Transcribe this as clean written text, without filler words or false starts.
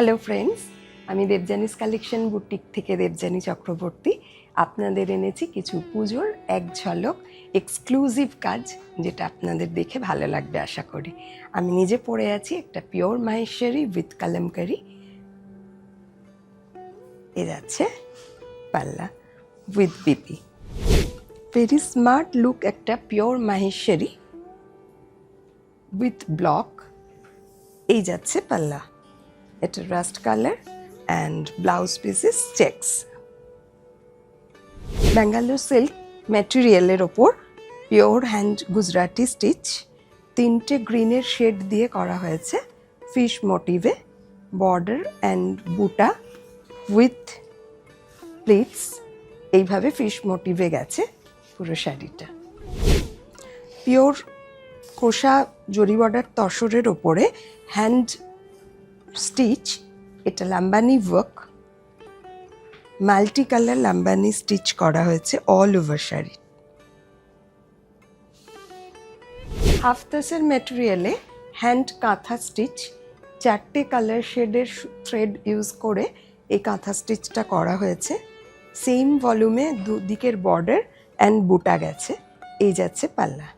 Hello friends, আমি দেবযানীস collection boutique থেকে দেবযানী চক্রবর্তী আপনাদের এনেছি কিছু পুজোর এক ঝলক এক্সক্লুসিভ কাজ, যেটা আপনাদের দেখে ভালো লাগবে আশা করি। আমি নিজে পরে আছি একটা পিওর মাহেশ্বরী উইথ কালামকারি। এ যাচ্ছে pallu with BP. Very smart look একটা পিওর মাহেশ্বরী উইথ ব্লক। এই যাচ্ছে পাল্লা, এটা rust colour and blouse pieces checks. Bangalore silk ম্যাটেরিয়ালের ওপর পিওর হ্যান্ড গুজরাটি স্টিচ, তিনটে গ্রিনের শেড দিয়ে করা হয়েছে ফিশ মোটিভে, বর্ডার অ্যান্ড বুটা উইথ প্লিটস। এইভাবে ফিশ মোটিভে গেছে পুরো শাড়িটা। পিওর কোষা জরি বর্ডার তসরের ওপরে হ্যান্ড স্টিচ, এটা Lambani work, multi colour Lambani stitch করা হয়েছে অল ওভার শাড়ি। হাফ তাসের ম্যাটেরিয়ালে হ্যান্ড কাঁথা স্টিচ, চারটে কালার শেডের থ্রেড ইউজ করে এই কাঁথা স্টিচটা করা হয়েছে। সেম ভলিউমে দুদিকের বর্ডার অ্যান্ড বুটা গেছে। এই যাচ্ছে পাল্লা।